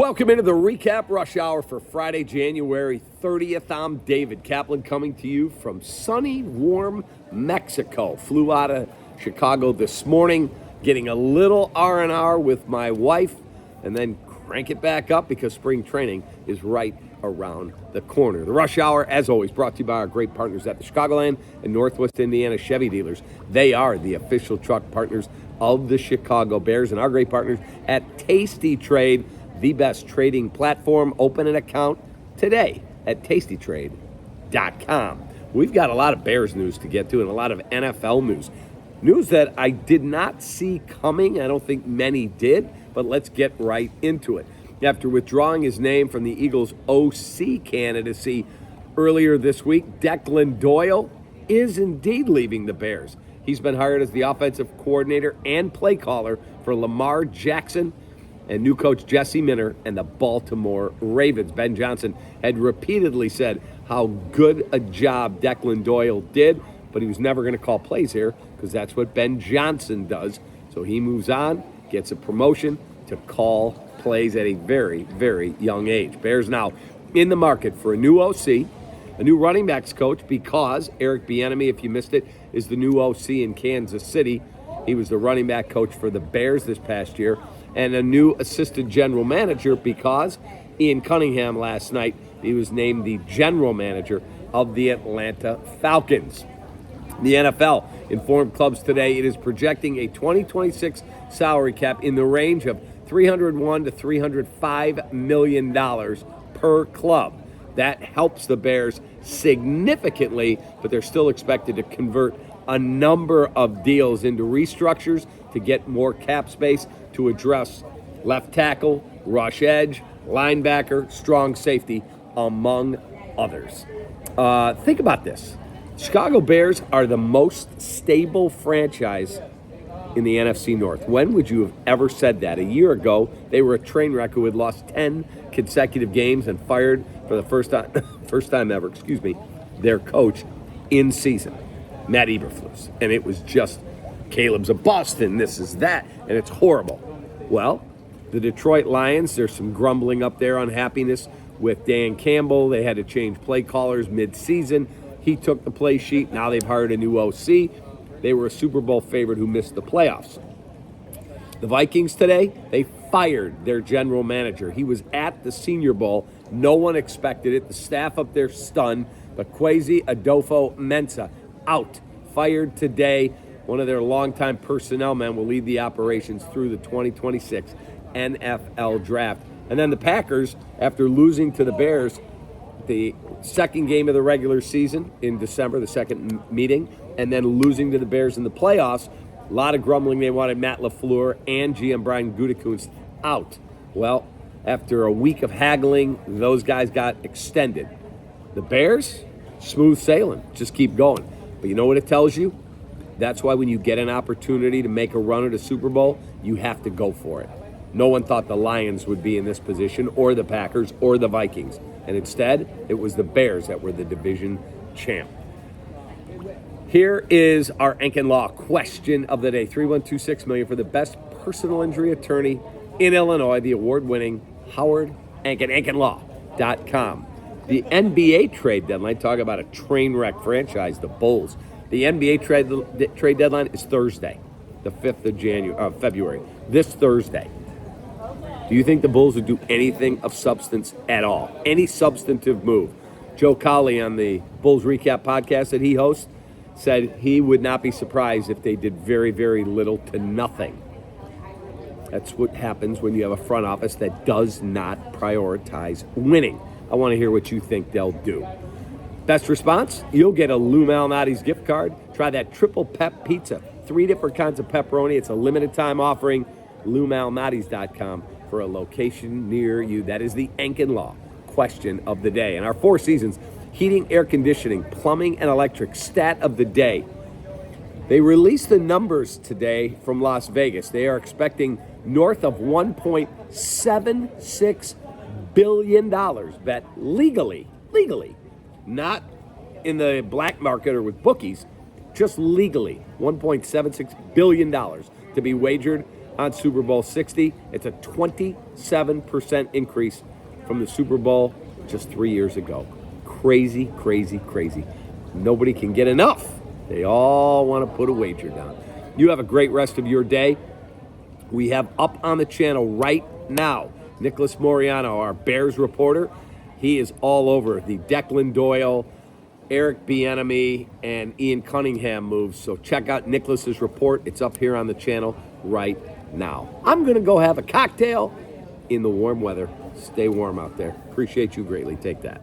Welcome into the Recap Rush Hour for Friday, January 30th. I'm David Kaplan coming to you from sunny, warm Mexico. Flew out of Chicago this morning, getting a little R&R with my wife, and then crank it back up because spring training is right around the corner. The Rush Hour, as always, brought to you by our great partners at the Chicagoland and Northwest Indiana Chevy dealers. They are the official truck partners of the Chicago Bears, and our great partners at Tasty Trade, the best trading platform. Open an account today at tastytrade.com. We've got a lot of Bears news to get to and a lot of NFL news. News that I did not see coming. I don't think many did, but let's get right into it. After withdrawing his name from the Eagles' OC candidacy earlier this week, Declan Doyle is indeed leaving the Bears. He's been hired as the offensive coordinator and play caller for Lamar Jackson and new coach Jesse Minter and the Baltimore Ravens. Ben Johnson had repeatedly said how good a job Declan Doyle did, but he was never going to call plays here because that's what Ben Johnson does. So he moves on, gets a promotion to call plays at a very, very young age. Bears now in the market for a new OC, a new running backs coach, because Eric Bieniemy, if you missed it, is the new OC in Kansas City. He was the running back coach for the Bears this past year. And a new assistant general manager because Ian Cunningham last night, he was named the general manager of the Atlanta Falcons. The NFL informed clubs today it is projecting a 2026 salary cap in the range of $301 to $305 million per club. That helps the Bears significantly, but they're still expected to convert a number of deals into restructures to get more cap space to address left tackle, rush edge, linebacker, strong safety, among others. Think about this. Chicago Bears are the most stable franchise in the NFC North. When would you have ever said that? A year ago, they were a train wreck who had lost 10 consecutive games and fired for the first time ever, their coach in season, Matt Eberflus. And it was just, Caleb's a bust and this is that, and it's horrible. Well, the Detroit Lions, there's some grumbling up there, unhappiness with Dan Campbell. They had to change play callers mid-season. He took the play sheet. Now they've hired a new OC. They were a Super Bowl favorite who missed the playoffs. The Vikings today, they fired their general manager. He was at the Senior Bowl. No one expected it. The staff up there stunned. But Kwesi Adolfo-Mensah out, fired today. One of their longtime personnel men will lead the operations through the 2026 NFL Draft. And then the Packers, after losing to the Bears, the second game of the regular season in December, the second meeting, and then losing to the Bears in the playoffs, a lot of grumbling. They wanted Matt LaFleur and GM Brian Gutekunst out. Well, after a week of haggling, those guys got extended. The Bears, smooth sailing, just keep going. But you know what it tells you? That's why when you get an opportunity to make a run at a Super Bowl, you have to go for it. No one thought the Lions would be in this position, or the Packers, or the Vikings. And instead, it was the Bears that were the division champ. Here is our Enkin Law question of the day. 3126 million for the best personal injury attorney in Illinois, the award-winning Howard Enkin, EnkinLaw.com. The NBA trade deadline, talk about a train wreck franchise, the Bulls. The NBA trade deadline is Thursday, the 5th of February, this Thursday. Do you think the Bulls would do anything of substance at all? Any substantive move? Joe Colley on the Bulls Recap podcast that he hosts said he would not be surprised if they did very, very little to nothing. That's what happens when you have a front office that does not prioritize winning. I want to hear what you think they'll do. Best response? You'll get a Lou Malnati's gift card. Try that triple pep pizza. 3 different kinds of pepperoni. It's a limited time offering. LouMalnati's.com for a location near you. That is the Enkin Law question of the day. And our 4 seasons, heating, air conditioning, plumbing, and electric stat of the day. They released the numbers today from Las Vegas. They are expecting north of $1.76 billion bet legally, not in the black market or with bookies, just legally, $1.76 billion to be wagered on Super Bowl 60. It's a 27% increase from the Super Bowl just 3 years ago. Crazy, crazy, crazy. Nobody can get enough. They all want to put a wager down. You have a great rest of your day. We have up on the channel right now Nicholas Moriano, our Bears reporter. He is all over the Declan Doyle, Eric Bieniemy, and Ian Cunningham moves. So check out Nicholas's report. It's up here on the channel right now. I'm going to go have a cocktail in the warm weather. Stay warm out there. Appreciate you greatly. Take that.